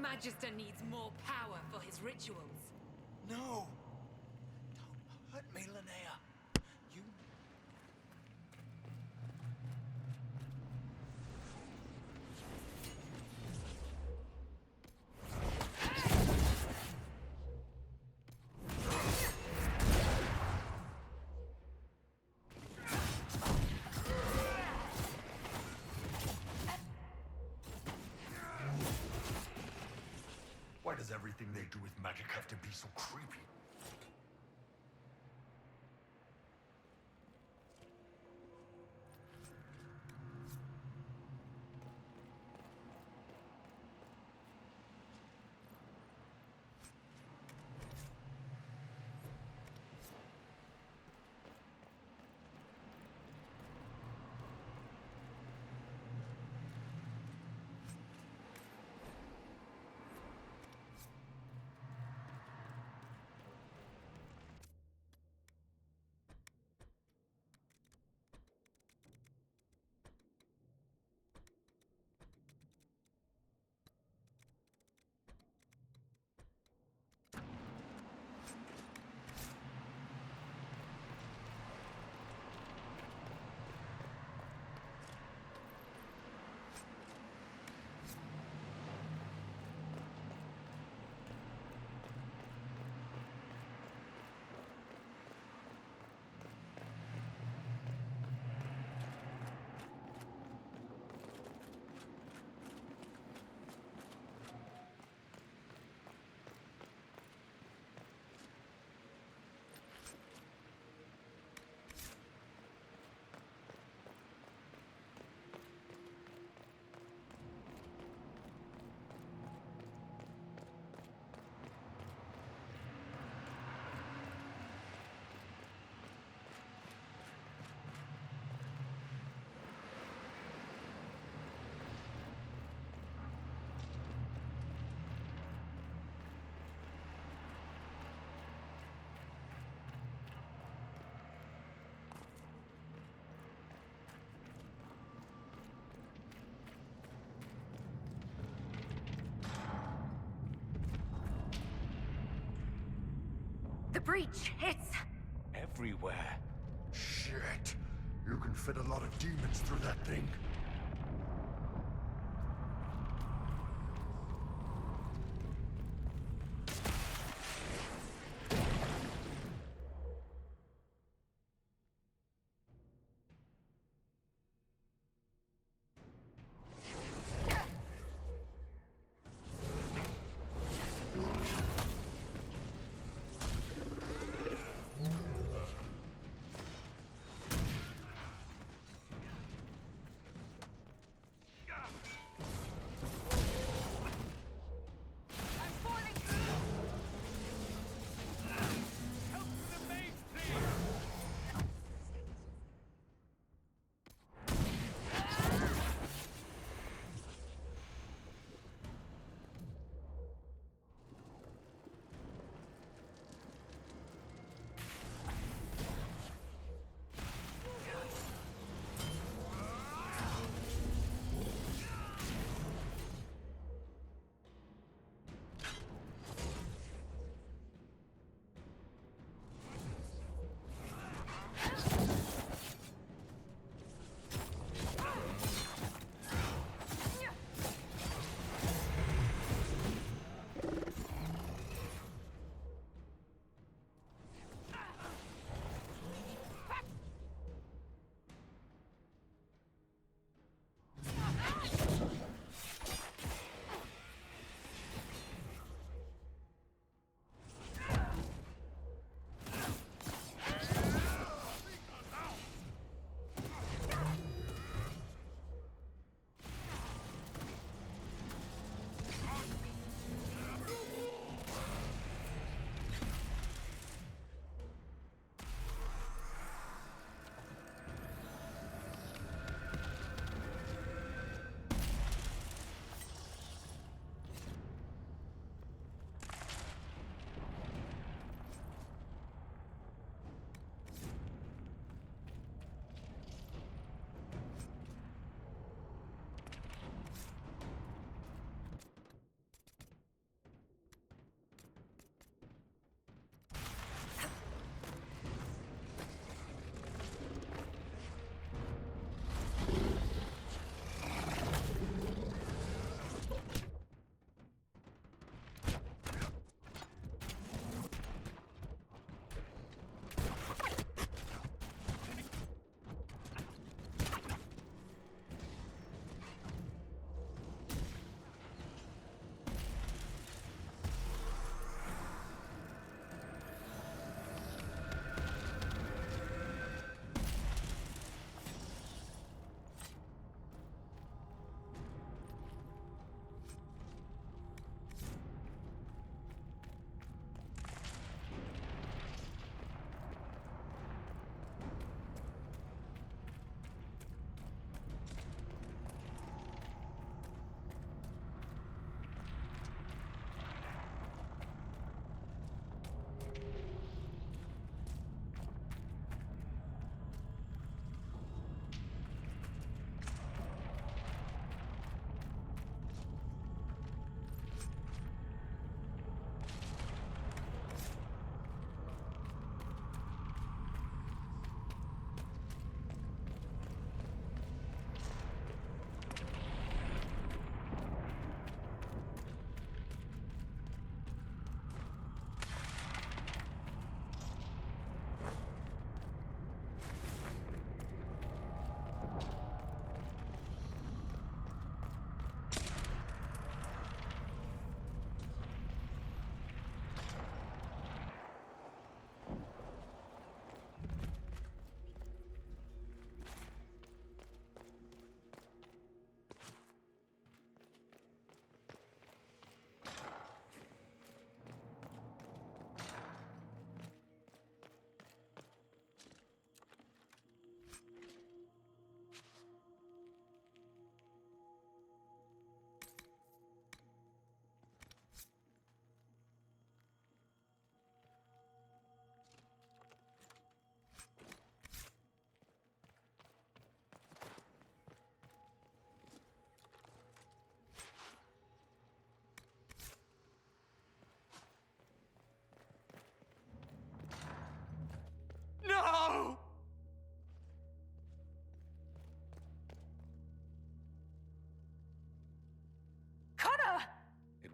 Magister needs more power for his rituals. No! Don't hurt me, Linnea. You... Why does everything they do with magic have to be so creepy? The breach, it's... Everywhere. Shit. You can fit a lot of demons through that thing.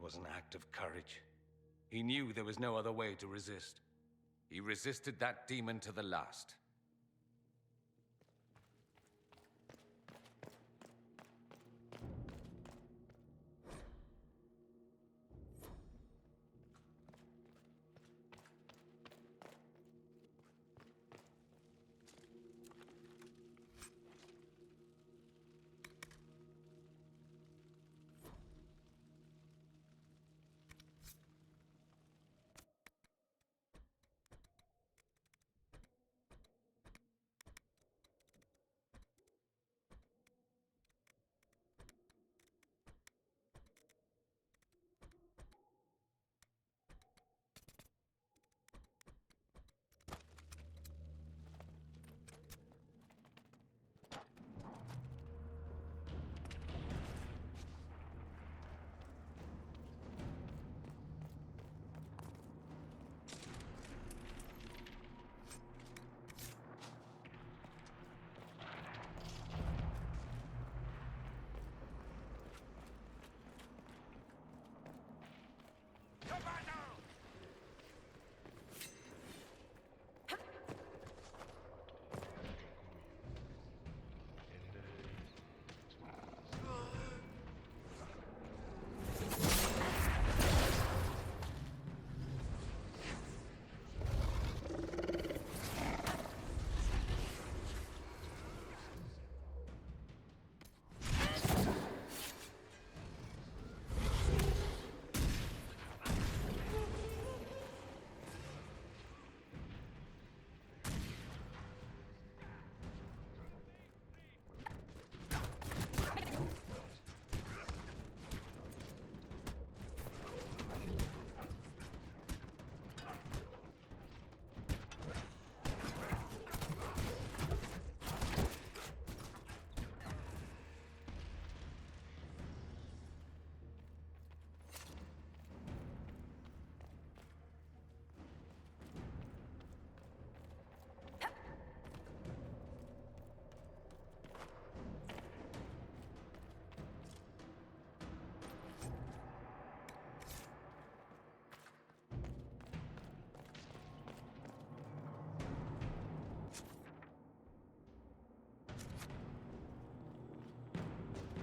was an act of courage. He knew there was no other way to resist. He resisted that demon to the last.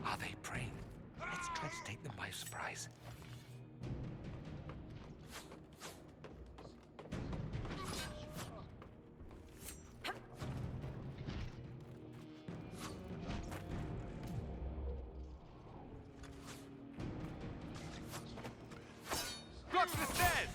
Are they preying? Let's try to take them by surprise. Watch the stairs!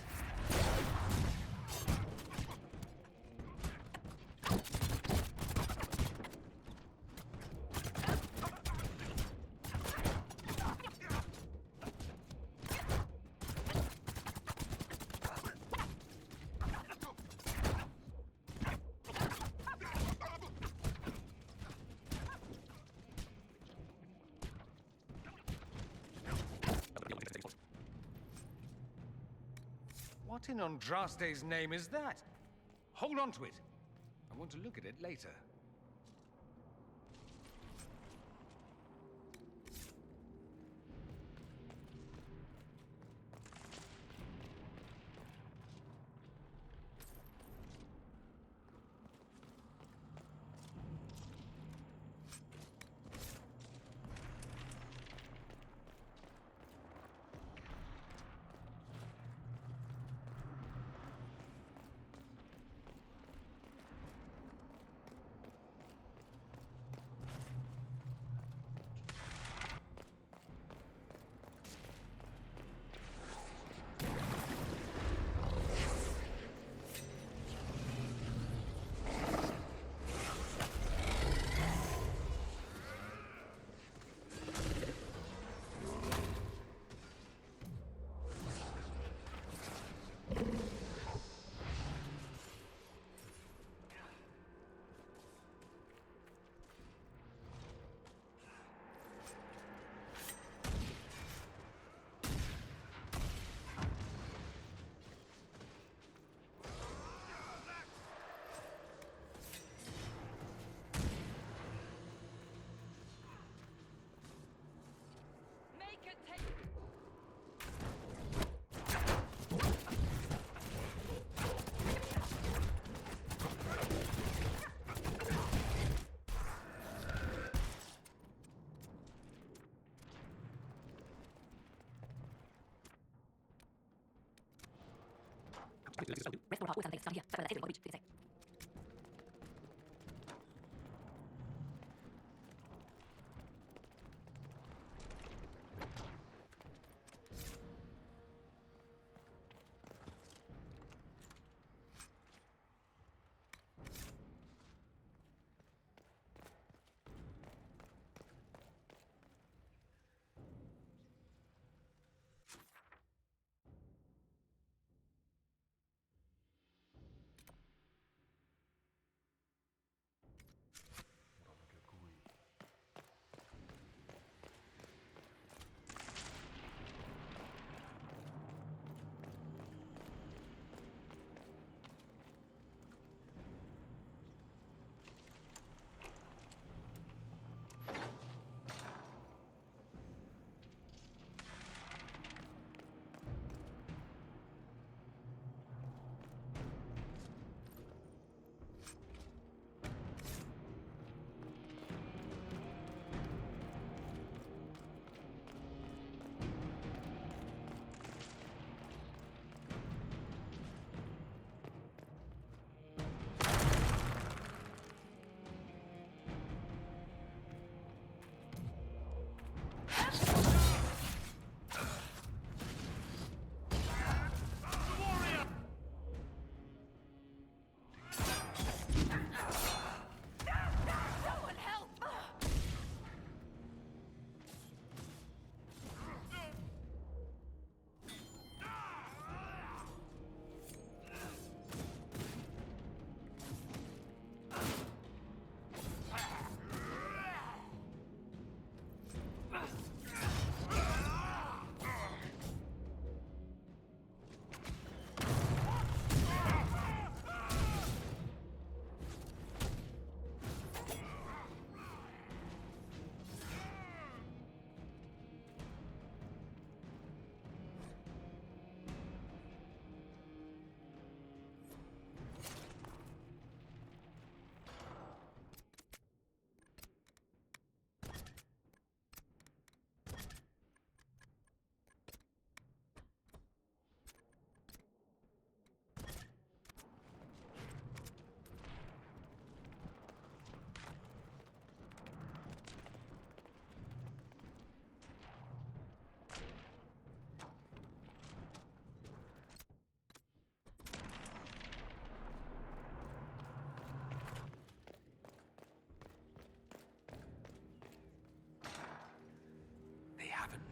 What in Andraste's name is that? Hold on to it. I want to look at it later.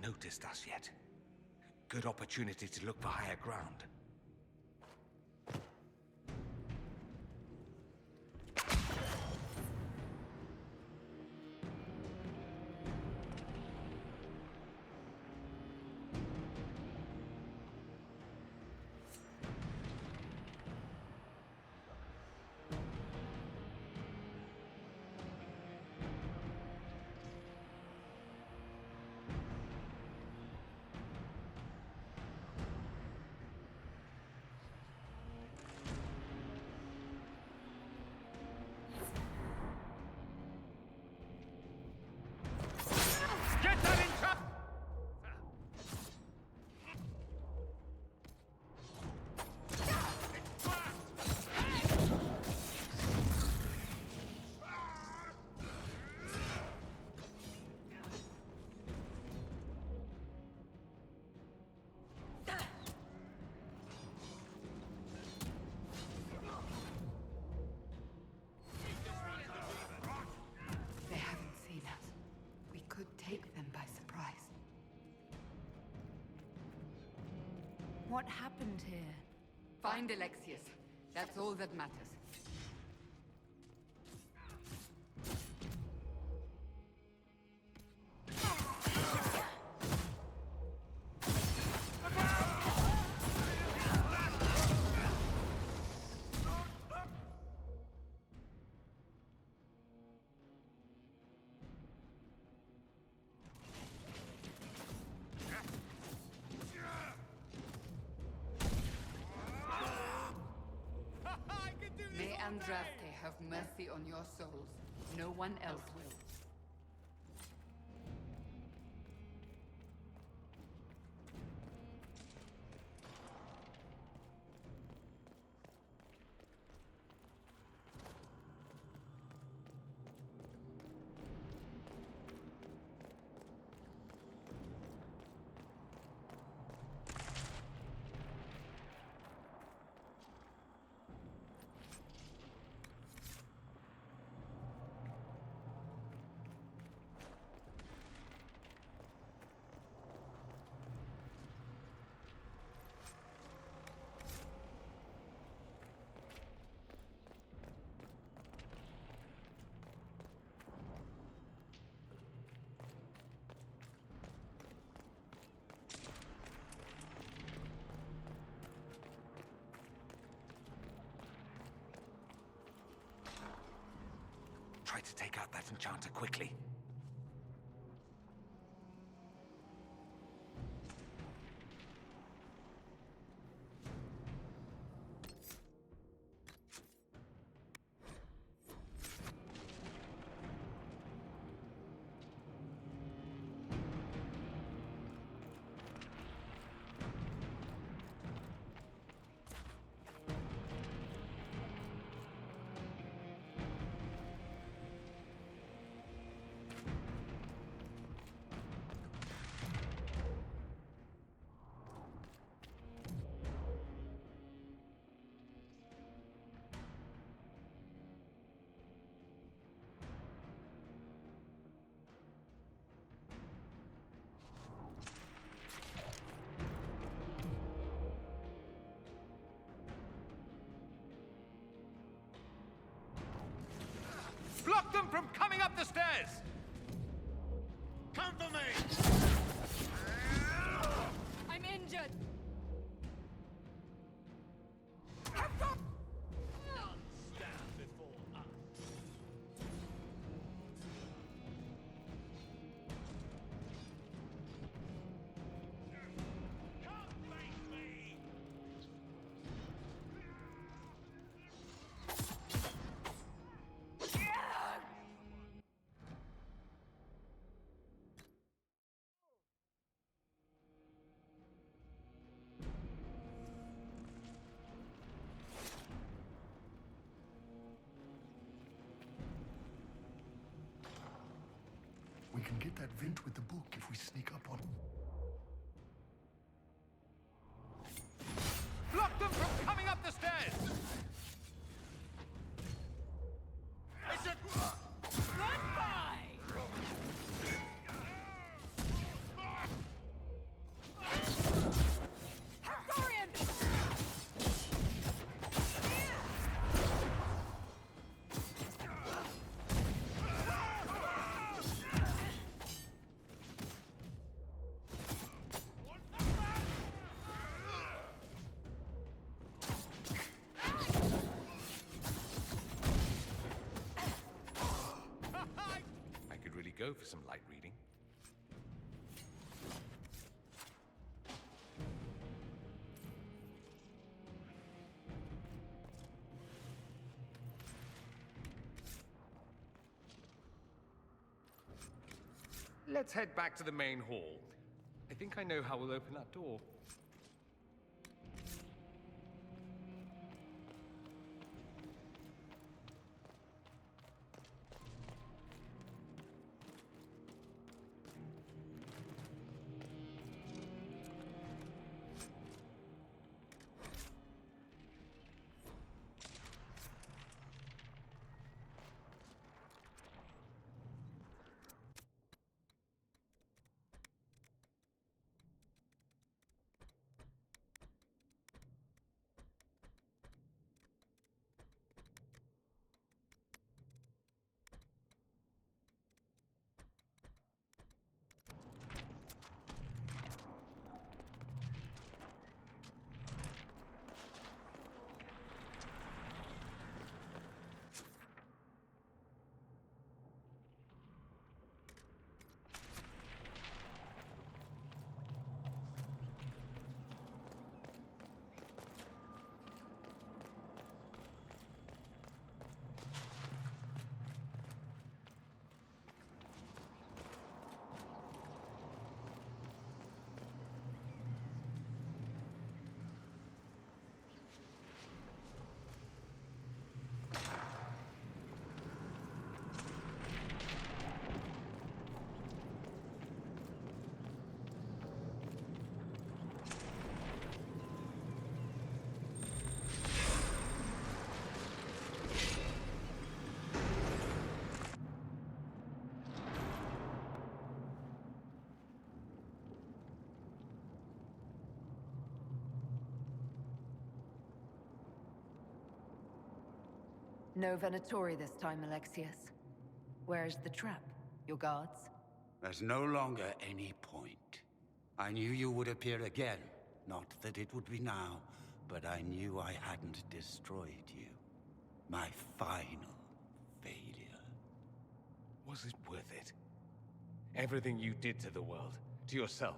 Noticed us yet. Good opportunity to look for higher ground. What happened here? Find Alexios. That's all that matters. May Andraste have mercy on your souls. No one else will. to take out that enchanter quickly. Block them from coming up the stairs! Come for me! I'm injured. Stand before us. Come face me! We can get that vent with the book if we sneak up on him. Block them from coming up the stairs! Go for some light reading. Let's head back to the main hall. I think I know how we'll open that door. No Venatori this time, Alexios. Where's the trap? Your guards? There's no longer any point. I knew you would appear again. Not that it would be now, but I knew I hadn't destroyed you. My final failure. Was it worth it? Everything you did to the world, to yourself.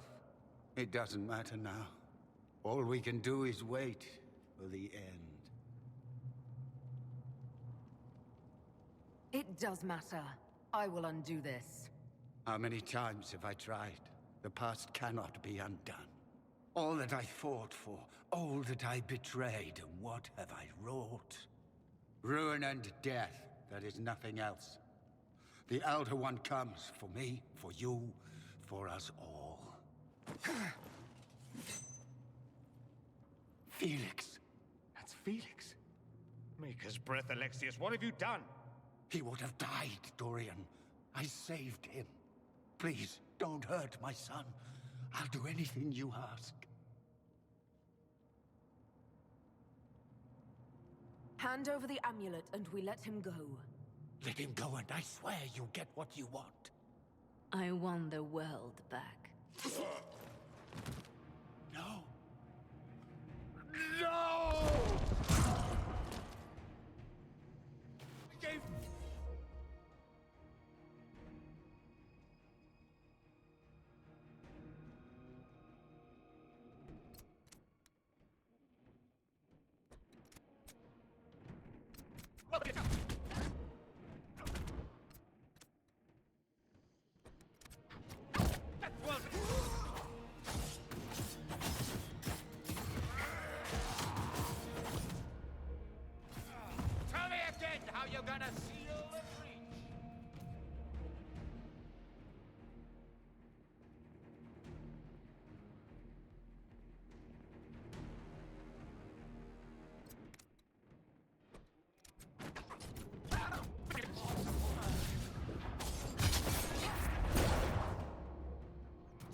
It doesn't matter now. All we can do is wait for the end. It does matter. I will undo this. How many times have I tried? The past cannot be undone. All that I fought for, all that I betrayed, and what have I wrought? Ruin and death, there is nothing else. The Elder One comes for me, for you, for us all. Felix. That's Felix. Maker's breath, Alexios. What have you done? He would have died, Dorian. I saved him. Please, don't hurt my son. I'll do anything you ask. Hand over the amulet and we let him go. Let him go and I swear you'll get what you want. I won the world back. No. No! Gave... Tell me again how you're gonna seal the breach.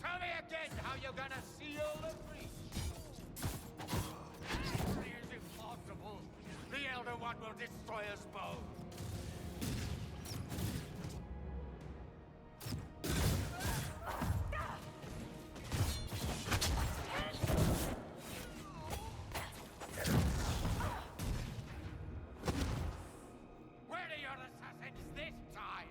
Tell me again how you're gonna seal the breach. It is impossible. The Elder One will destroy us both. Where are your assassins this time?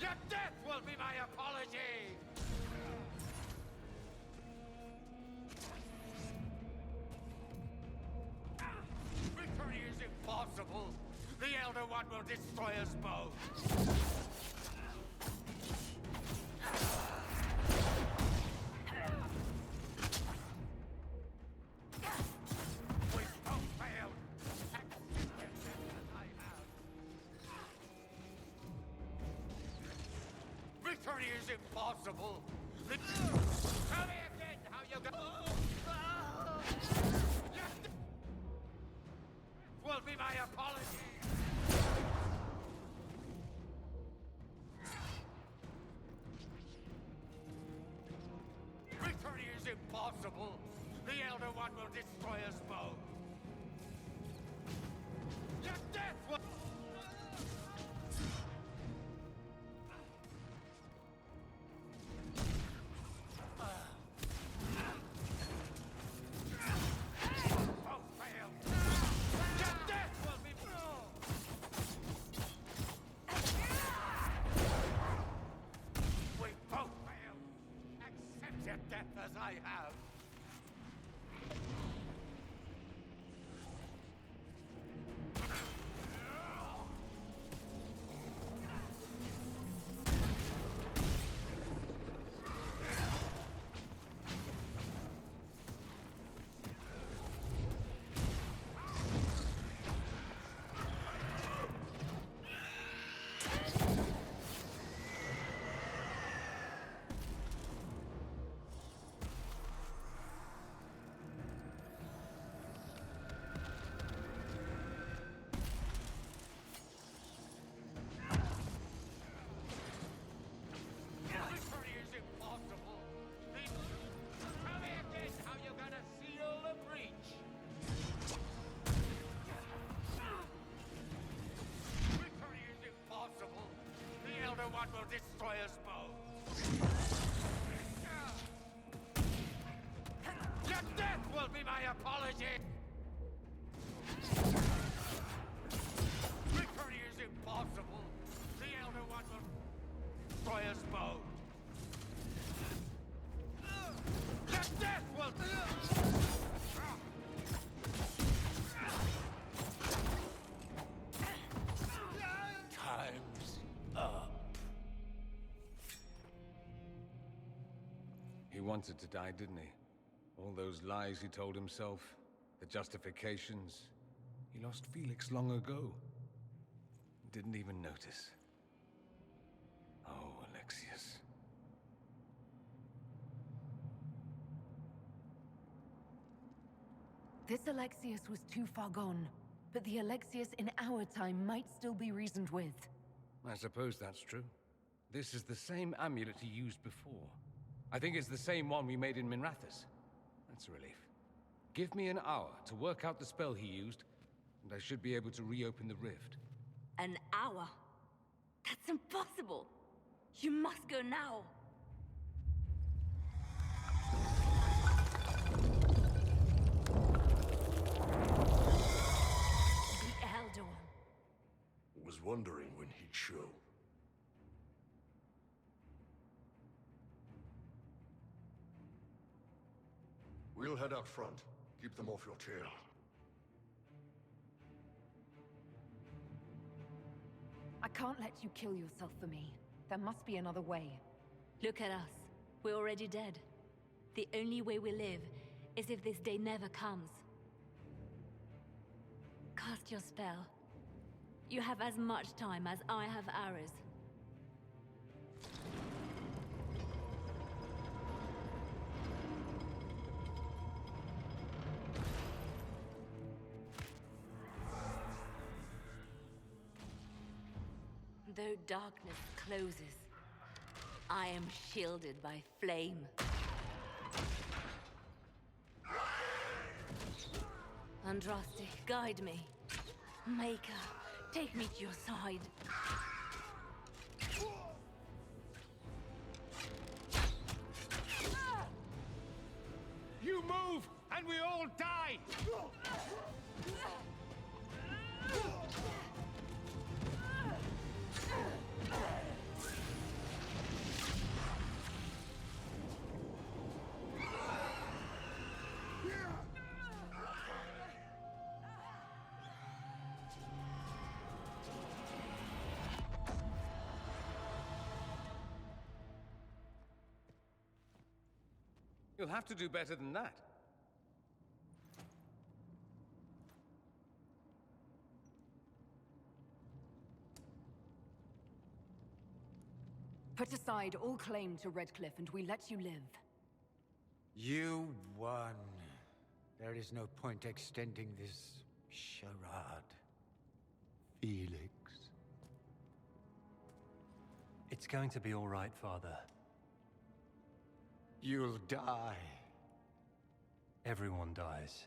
Your death will be my apology! Victory is impossible! The Elder One will destroy us both! We've both failed! I have. Victory is impossible! Tell me again how you go. Your death will be my apology! Victory is impossible! The Elder One will destroy us both! Your death will... Both failed! Your death will be... We both failed! Accept your death as I have! one will destroy us both. Your death will be my apology! Victory is impossible. The Elder One will destroy us both. Your death will... Time's up. He wanted to die, didn't he? All those lies he told himself, the justifications. He lost Felix long ago. Didn't even notice. Oh, Alexios. This Alexios was too far gone, but the Alexios in our time might still be reasoned with. I suppose that's true. This is the same amulet he used before. I think it's the same one we made in Minrathous. That's a relief. Give me an hour to work out the spell he used, and I should be able to reopen the rift. An hour? That's impossible! You must go now! The Elder One. Was wondering when he'd show. We'll head out front. Keep them off your tail. I can't let you kill yourself for me. There must be another way. Look at us. We're already dead. The only way we live is if this day never comes. Cast your spell. You have as much time as I have hours. Though darkness closes, I am shielded by flame. Andraste, guide me. Maker, take me to your side. You move, and we all die! You'll have to do better than that. Put aside all claim to Redcliffe and we let you live. You won. There is no point extending this charade. Felix. It's going to be all right, Father. You'll die. Everyone dies.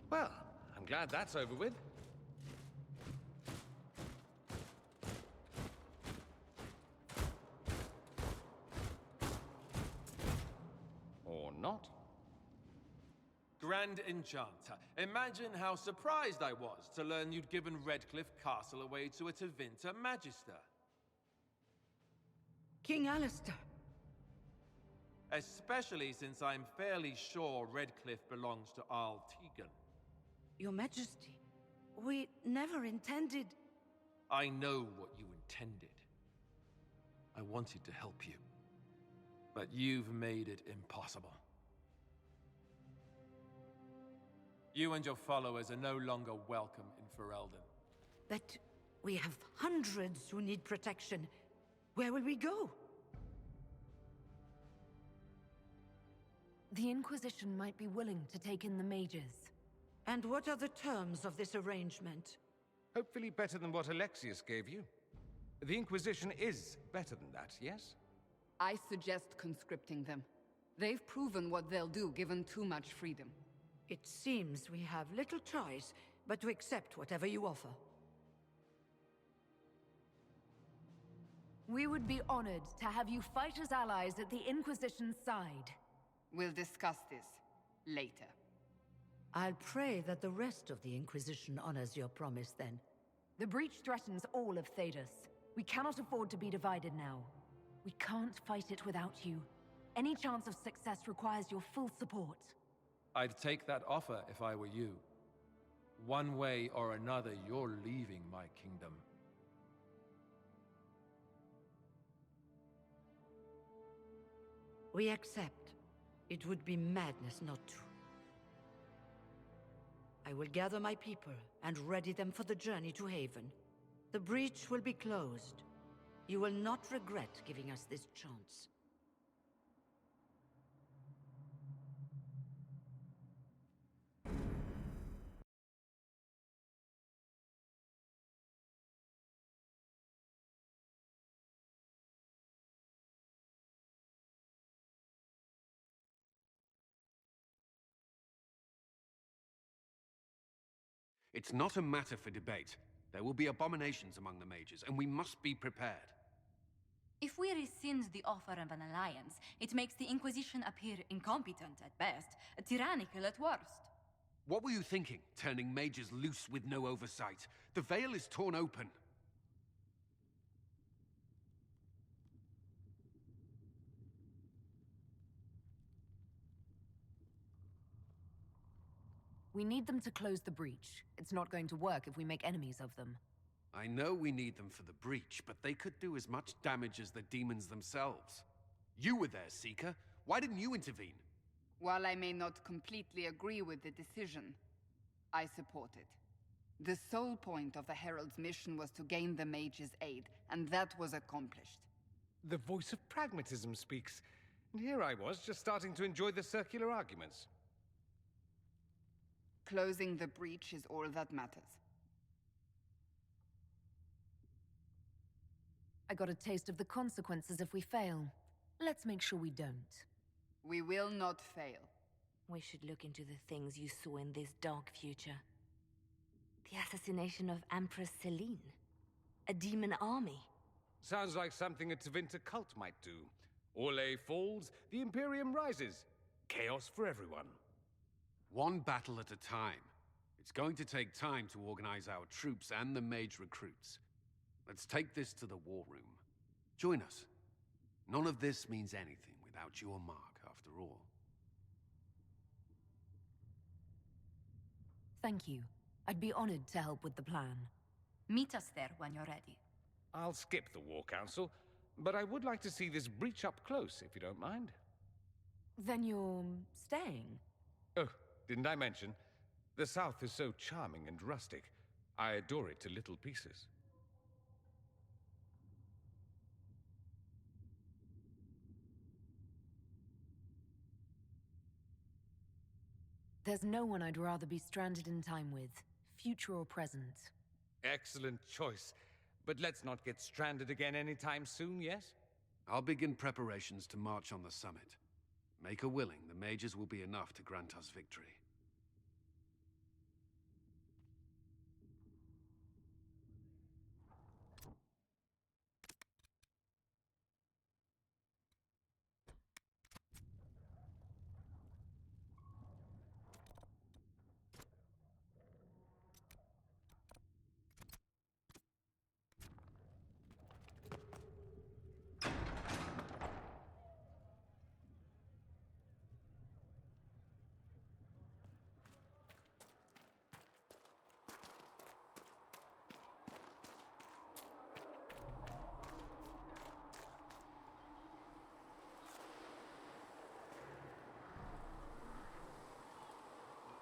Well, I'm glad that's over with. Or not. Grand Enchanter, imagine how surprised I was to learn you'd given Redcliffe Castle away to a Tevinter Magister. King Alister. Especially since I'm fairly sure Redcliffe belongs to Arl Tegan. Your Majesty, we never intended... I know what you intended. I wanted to help you. But you've made it impossible. You and your followers are no longer welcome in Ferelden. But we have hundreds who need protection. Where will we go? The Inquisition might be willing to take in the mages. And what are the terms of this arrangement? Hopefully better than what Alexios gave you. The Inquisition is better than that, yes? I suggest conscripting them. They've proven what they'll do given too much freedom. It seems we have little choice but to accept whatever you offer. We would be honored to have you fight as allies at the Inquisition's side. We'll discuss this later. I'll pray that the rest of the Inquisition honors your promise then. The breach threatens all of Thedas. We cannot afford to be divided now. We can't fight it without you. Any chance of success requires your full support. I'd take that offer if I were you. One way or another, you're leaving my kingdom. We accept. It would be madness not to. I will gather my people and ready them for the journey to Haven. The breach will be closed. You will not regret giving us this chance. It's not a matter for debate. There will be abominations among the mages, and we must be prepared. If we rescind the offer of an alliance, it makes the Inquisition appear incompetent at best, tyrannical at worst. What were you thinking, turning mages loose with no oversight? The veil is torn open. We need them to close the breach. It's not going to work if we make enemies of them. I know we need them for the breach, but they could do as much damage as the demons themselves. You were there, Seeker. Why didn't you intervene? While I may not completely agree with the decision, I support it. The sole point of the Herald's mission was to gain the mage's aid, and that was accomplished. The voice of pragmatism speaks. And here I was, just starting to enjoy the circular arguments. Closing the breach is all that matters. I got a taste of the consequences if we fail. Let's make sure we don't. We will not fail. We should look into the things you saw in this dark future. The assassination of Empress Celine. A demon army. Sounds like something a Tevinter cult might do. Orlais falls, the Imperium rises. Chaos for everyone. One battle at a time. It's going to take time to organize our troops and the mage recruits. Let's take this to the war room. Join us. None of this means anything without your mark, after all. Thank you. I'd be honored to help with the plan. Meet us there when you're ready. I'll skip the War Council, but I would like to see this breach up close, if you don't mind. Then you're staying? Oh, didn't I mention? The South is so charming and rustic. I adore it to little pieces. There's no one I'd rather be stranded in time with, future or present. Excellent choice. But let's not get stranded again anytime soon, yes? I'll begin preparations to march on the summit. Make a willing, the mages will be enough to grant us victory.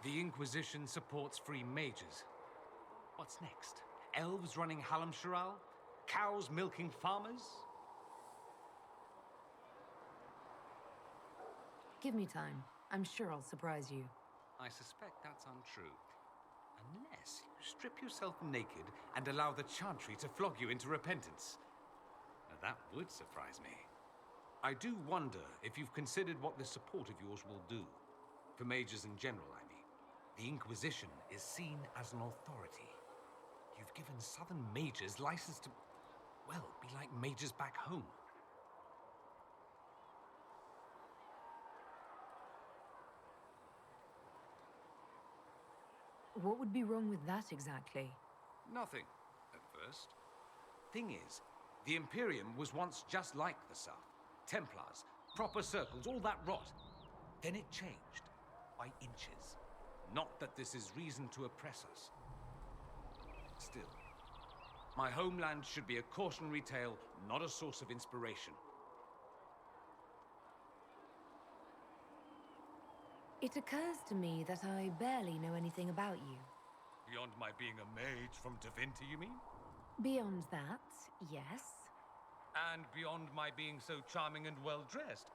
The Inquisition supports free mages. What's next? Elves running Halam-Sharal? Cows milking farmers? Give me time. I'm sure I'll surprise you. I suspect that's untrue. Unless you strip yourself naked and allow the Chantry to flog you into repentance. Now, that would surprise me. I do wonder if you've considered what this support of yours will do. For mages in general, I mean. The Inquisition is seen as an authority. You've given Southern mages license to, well, be like mages back home. What would be wrong with that exactly? Nothing, at first. Thing is, the Imperium was once just like the South. Templars, proper circles, all that rot. Then it changed, by inches. Not that this is reason to oppress us. Still, my homeland should be a cautionary tale, not a source of inspiration. It occurs to me that I barely know anything about you. Beyond my being a mage from Tevinter, you mean? Beyond that, yes. And beyond my being so charming and well-dressed,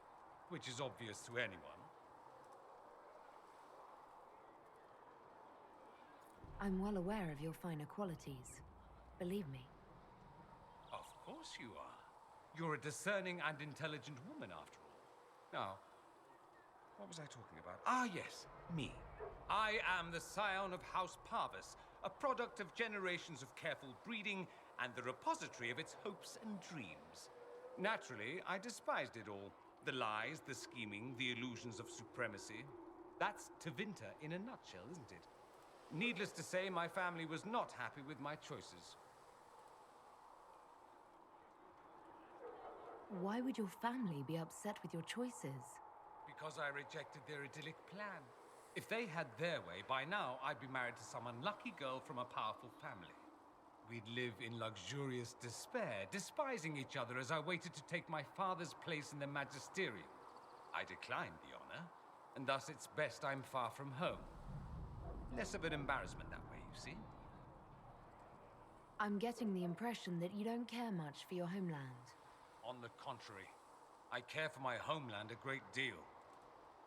which is obvious to anyone. I'm well aware of your finer qualities. Believe me. Of course you are. You're a discerning and intelligent woman, after all. Now, what was I talking about? Ah, yes, me. I am the scion of House Parvis, a product of generations of careful breeding and the repository of its hopes and dreams. Naturally, I despised it all. The lies, the scheming, the illusions of supremacy. That's Tevinter in a nutshell, isn't it? Needless to say, my family was not happy with my choices. Why would your family be upset with your choices? Because I rejected their idyllic plan. If they had their way, by now I'd be married to some unlucky girl from a powerful family. We'd live in luxurious despair, despising each other as I waited to take my father's place in the magisterium. I declined the honor, and thus it's best I'm far from home. Less of an embarrassment that way, you see? I'm getting the impression that you don't care much for your homeland. On the contrary, I care for my homeland a great deal.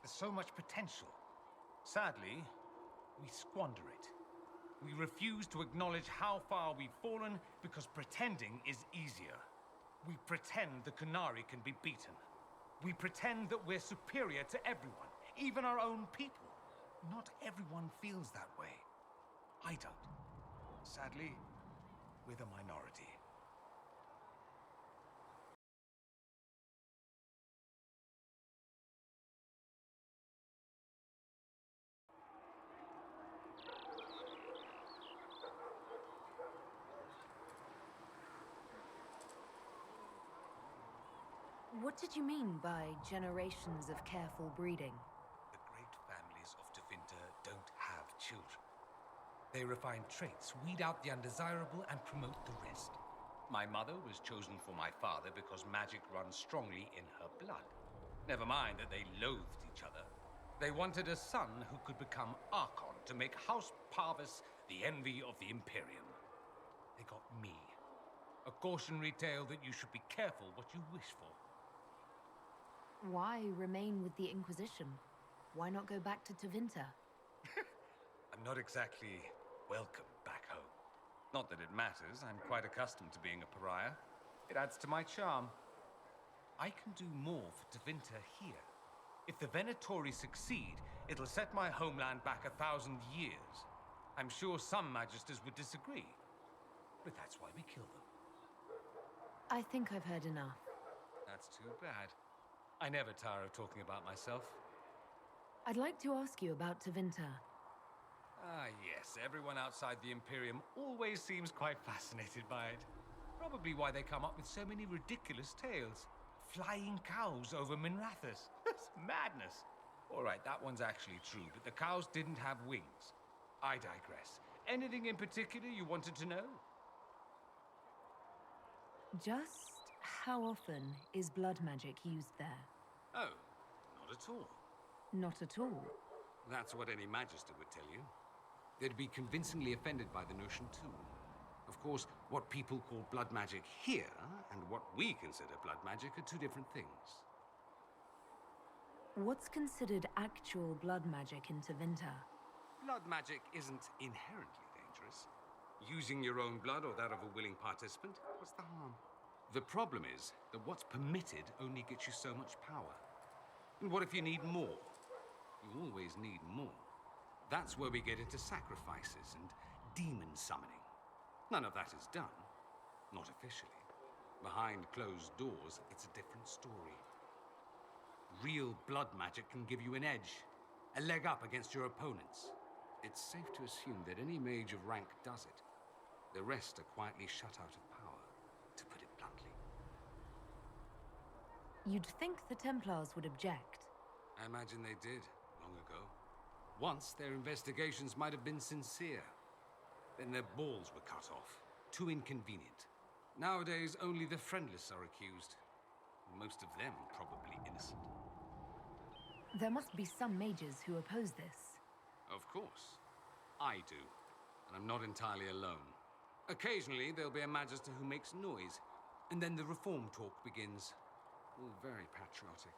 There's so much potential. Sadly, we squander it. We refuse to acknowledge how far we've fallen because pretending is easier. We pretend the Qunari can be beaten. We pretend that we're superior to everyone, even our own people. Not everyone feels that way. I don't. Sadly, we're the minority. What did you mean by generations of careful breeding? The great families of Tevinter don't have children. They refine traits, weed out the undesirable, and promote the rest. My mother was chosen for my father because magic runs strongly in her blood. Never mind that they loathed each other. They wanted a son who could become Archon to make House Parvis the envy of the Imperium. They got me. A cautionary tale that you should be careful what you wish for. Why remain with the Inquisition? Why not go back to Tevinter? I'm not exactly welcome back home. Not that it matters, I'm quite accustomed to being a pariah. It adds to my charm. I can do more for Tevinter here. If the Venatori succeed, it'll set my homeland back 1,000 years. I'm sure some magisters would disagree, but that's why we kill them. I think I've heard enough. That's too bad. I never tire of talking about myself. I'd like to ask you about Tevinter. Ah, yes. Everyone outside the Imperium always seems quite fascinated by it. Probably why they come up with so many ridiculous tales. Flying cows over Minrathous. That's madness. All right, that one's actually true, but the cows didn't have wings. I digress. Anything in particular you wanted to know? Just how often is blood magic used there? Oh, not at all. Not at all. That's what any magister would tell you. They'd be convincingly offended by the notion, too. Of course, what people call blood magic here, and what we consider blood magic, are two different things. What's considered actual blood magic in Tevinter? Blood magic isn't inherently dangerous. Using your own blood or that of a willing participant, what's the harm? The problem is that what's permitted only gets you so much power. And what if you need more? You always need more. That's where we get into sacrifices and demon summoning. None of that is done. Not officially. Behind closed doors, it's a different story. Real blood magic can give you an edge, a leg up against your opponents. It's safe to assume that any mage of rank does it. The rest are quietly shut out of power, to put it bluntly. You'd think the Templars would object. I imagine they did, long ago. Once, their investigations might have been sincere. Then their balls were cut off. Too inconvenient. Nowadays, only the friendless are accused. Most of them probably innocent. There must be some mages who oppose this. Of course. I do. And I'm not entirely alone. Occasionally, there'll be a magister who makes noise, and then the reform talk begins. All very patriotic.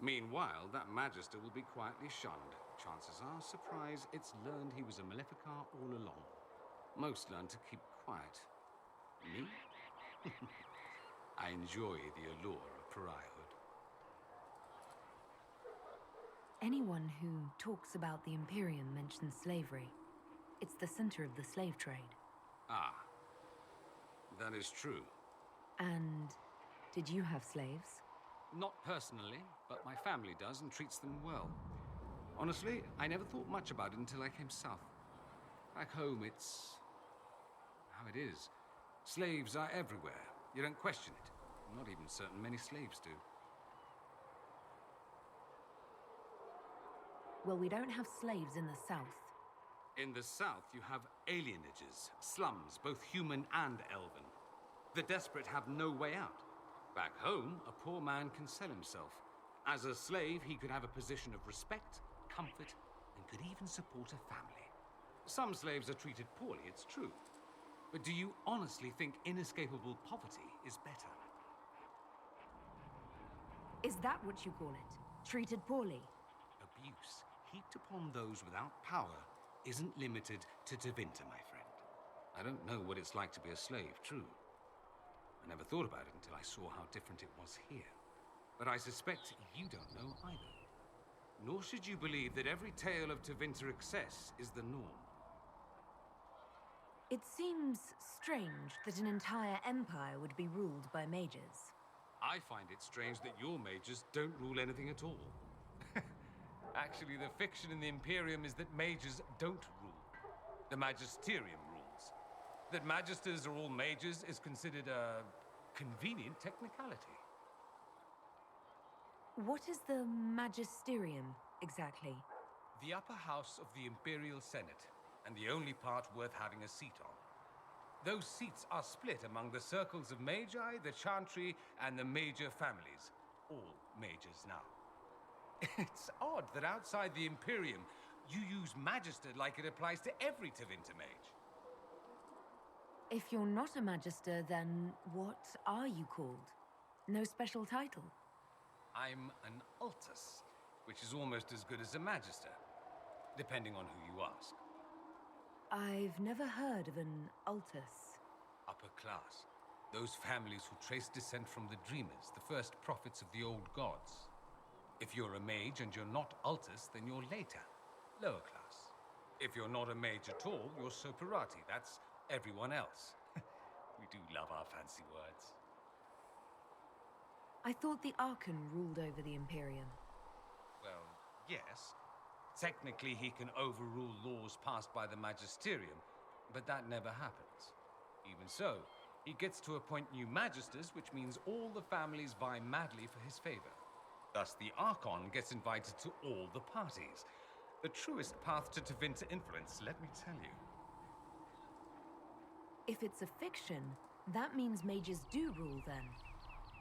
Meanwhile, that magister will be quietly shunned. Chances are, surprise, it's learned he was a Maleficar all along. Most learn to keep quiet. Me? I enjoy the allure of pariahhood. Anyone who talks about the Imperium mentions slavery. It's the center of the slave trade. Ah. That is true. And did you have slaves? Not personally, but my family does and treats them well. Honestly, I never thought much about it until I came south. Back home, it's how it is. Slaves are everywhere. You don't question it. I'm not even certain many slaves do. Well, we don't have slaves in the south. In the south, you have alienages, slums, both human and elven. The desperate have no way out. Back home, a poor man can sell himself. As a slave, he could have a position of respect, comfort, and could even support a family. Some slaves are treated poorly, it's true. But do you honestly think inescapable poverty is better? Is that what you call it? Treated poorly? Abuse heaped upon those without power isn't limited to Tevinter, my friend. I don't know what it's like to be a slave, true. I never thought about it until I saw how different it was here. But I suspect you don't know either. Nor should you believe that every tale of Tevinter excess is the norm. It seems strange that an entire empire would be ruled by mages. I find it strange that your mages don't rule anything at all. Actually, the fiction in the Imperium is that mages don't rule. The Magisterium rules. That magisters are all mages is considered a convenient technicality. What is the Magisterium, exactly? The upper house of the Imperial Senate, and the only part worth having a seat on. Those seats are split among the circles of Magi, the Chantry, and the major families. All mages now. It's odd that outside the Imperium, you use Magister like it applies to every Tevinter mage. If you're not a Magister, then what are you called? No special title? I'm an Altus, which is almost as good as a Magister, depending on who you ask. I've never heard of an Altus. Upper class. Those families who trace descent from the Dreamers, the first prophets of the old gods. If you're a mage and you're not Altus, then you're later, lower class. If you're not a mage at all, you're Soperati. That's everyone else. We do love our fancy words. I thought the Archon ruled over the Imperium. Well, yes. Technically, he can overrule laws passed by the Magisterium, but that never happens. Even so, he gets to appoint new Magisters, which means all the families vie madly for his favor. Thus, the Archon gets invited to all the parties. The truest path to Tevinter influence, let me tell you. If it's a fiction, that means mages do rule then.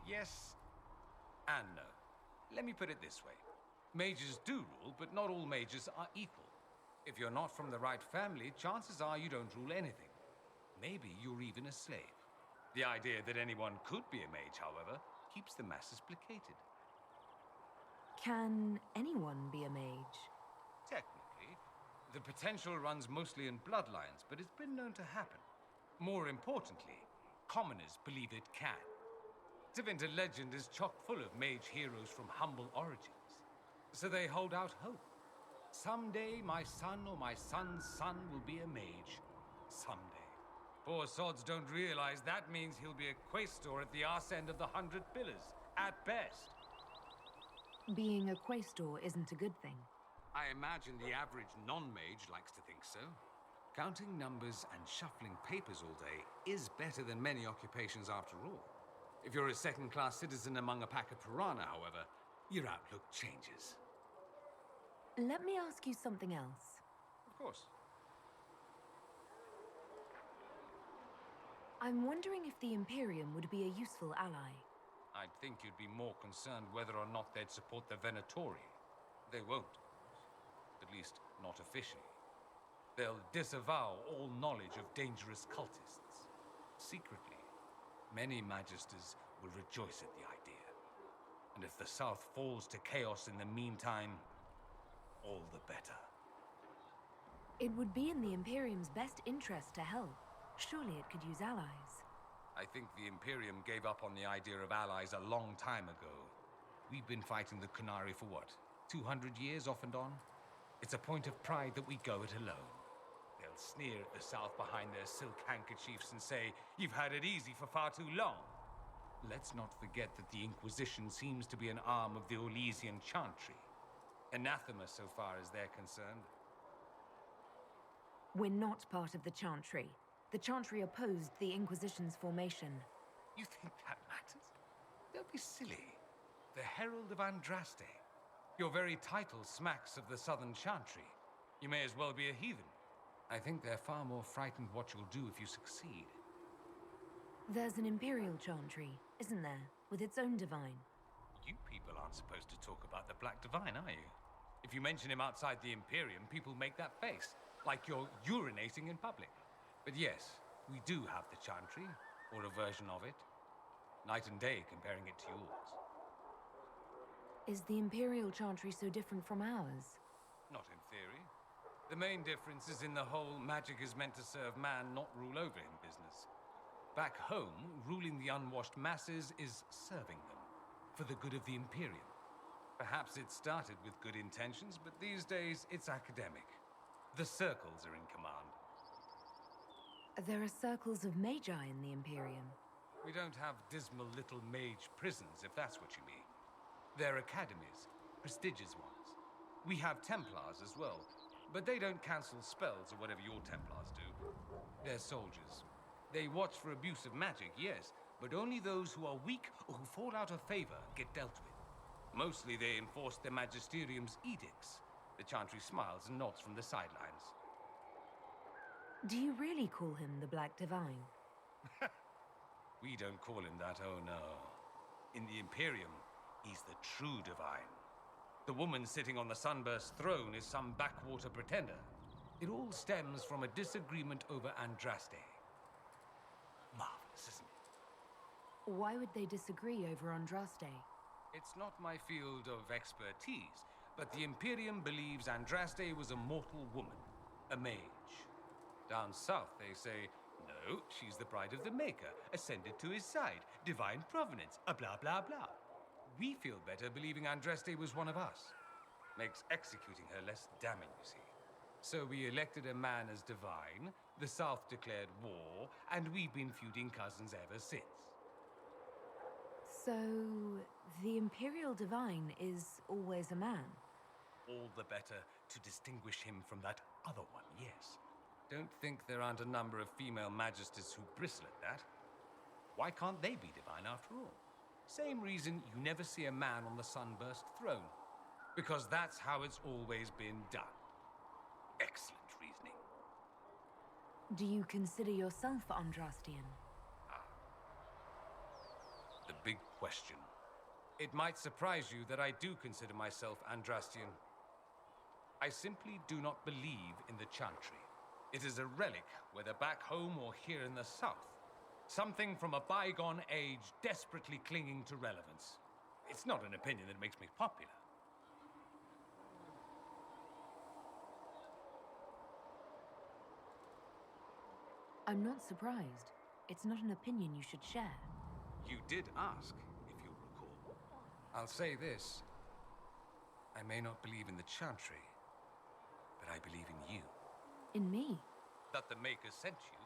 Yes and no. Let me put it this way. Mages do rule, but not all mages are equal. If you're not from the right family, chances are you don't rule anything. Maybe you're even a slave. The idea that anyone could be a mage, however, keeps the masses placated. Can anyone be a mage? Technically, The potential runs mostly in bloodlines, but it's been known to happen. More importantly, commoners believe it can. Tevinter legend is chock full of mage heroes from humble origins. So they hold out hope. Someday my son or my son's son will be a mage. Someday. Poor sods don't realize that means he'll be a quaestor at the arse end of the 100 Pillars, at best. Being a quaestor isn't a good thing. I imagine the average non-mage likes to think so. Counting numbers and shuffling papers all day is better than many occupations after all. If you're a second-class citizen among a pack of piranha, however, your outlook changes. Let me ask you something else. Of course. I'm wondering if the Imperium would be a useful ally. I'd think you'd be more concerned whether or not they'd support the Venatori. They won't. At least, not officially. They'll disavow all knowledge of dangerous cultists. Secretly, many Magisters will rejoice at the idea. And if the South falls to chaos in the meantime, all the better. It would be in the Imperium's best interest to help. Surely it could use allies. I think the Imperium gave up on the idea of allies a long time ago. We've been fighting the Qunari for what? 200 years off and on? It's a point of pride that we go it alone. They'll sneer at the South behind their silk handkerchiefs and say, "You've had it easy for far too long." Let's not forget that the Inquisition seems to be an arm of the Orlesian Chantry. Anathema so far as they're concerned. We're not part of the Chantry. The Chantry opposed the Inquisition's formation. You think that matters? Don't be silly. The Herald of Andraste. Your very title smacks of the Southern Chantry. You may as well be a heathen. I think they're far more frightened what you'll do if you succeed. There's an Imperial Chantry, isn't there? With its own divine. You people aren't supposed to talk about the Black Divine, are you? If you mention him outside the Imperium, people make that face, like you're urinating in public. But yes, we do have the Chantry, or a version of it. Night and day comparing it to yours. Is the Imperial Chantry so different from ours? Not in theory. The main difference is in the whole magic is meant to serve man, not rule over him business. Back home, ruling the unwashed masses is serving them, for the good of the Imperium. Perhaps it started with good intentions, but these days it's academic. The circles are in command. There are circles of magi in the Imperium. We don't have dismal little mage prisons, if that's what you mean. They're academies, prestigious ones. We have Templars as well, but they don't cancel spells or whatever your Templars do. They're soldiers. They watch for abuse of magic, yes, but only those who are weak or who fall out of favor get dealt with. Mostly they enforce the Magisterium's edicts. The Chantry smiles and nods from the sidelines. Do you really call him the Black Divine? We don't call him that, oh no. In the Imperium, he's the true divine. The woman sitting on the Sunburst throne is some backwater pretender. It all stems from a disagreement over Andraste. Marvelous, isn't it? Why would they disagree over Andraste? It's not my field of expertise, but the Imperium believes Andraste was a mortal woman, a mage. Down south, they say, no, she's the bride of the Maker, ascended to his side, divine provenance, a blah blah blah. We feel better believing Andraste was one of us. Makes executing her less damning, you see. So we elected a man as divine, the South declared war, and we've been feuding cousins ever since. So, the Imperial Divine is always a man? All the better to distinguish him from that other one, yes. Don't think there aren't a number of female magisters who bristle at that. Why can't they be divine after all? Same reason you never see a man on the Sunburst throne. Because that's how it's always been done. Excellent reasoning. Do you consider yourself Andrastian? The big question. It might surprise you that I do consider myself Andrastian. I simply do not believe in the Chantry. It is a relic, whether back home or here in the South. Something from a bygone age desperately clinging to relevance. It's not an opinion that makes me popular. I'm not surprised. It's not an opinion you should share. You did ask, if you'll recall. I'll say this. I may not believe in the Chantry, but I believe in you. In me? That the Maker sent you,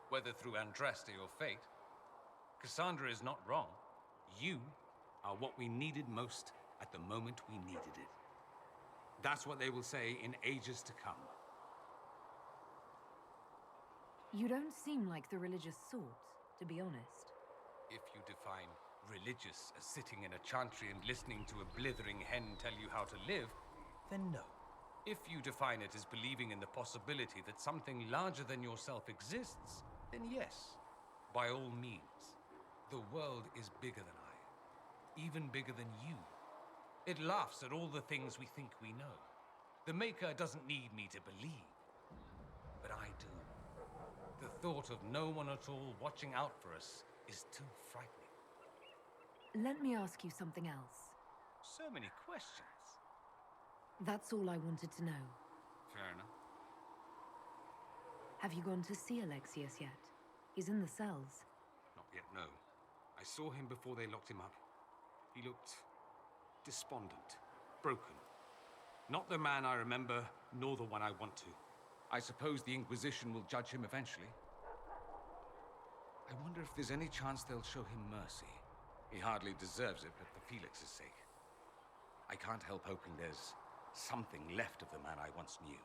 whether through Andraste or fate. Cassandra is not wrong. You are what we needed most at the moment we needed it. That's what they will say in ages to come. You don't seem like the religious sort, to be honest. If you define religious as sitting in a chantry and listening to a blithering hen tell you how to live, then no. If you define it as believing in the possibility that something larger than yourself exists, then yes, by all means. The world is bigger than I, even bigger than you. It laughs at all the things we think we know. The Maker doesn't need me to believe, but I do. The thought of no one at all watching out for us is too frightening. Let me ask you something else. So many questions. That's all I wanted to know. Fair enough. Have you gone to see Alexios yet? He's in the cells. Not yet, no. I saw him before they locked him up. He looked despondent, broken. Not the man I remember, nor the one I want to. I suppose the Inquisition will judge him eventually. I wonder if there's any chance they'll show him mercy. He hardly deserves it, but for Felix's sake. I can't help hoping there's something left of the man I once knew.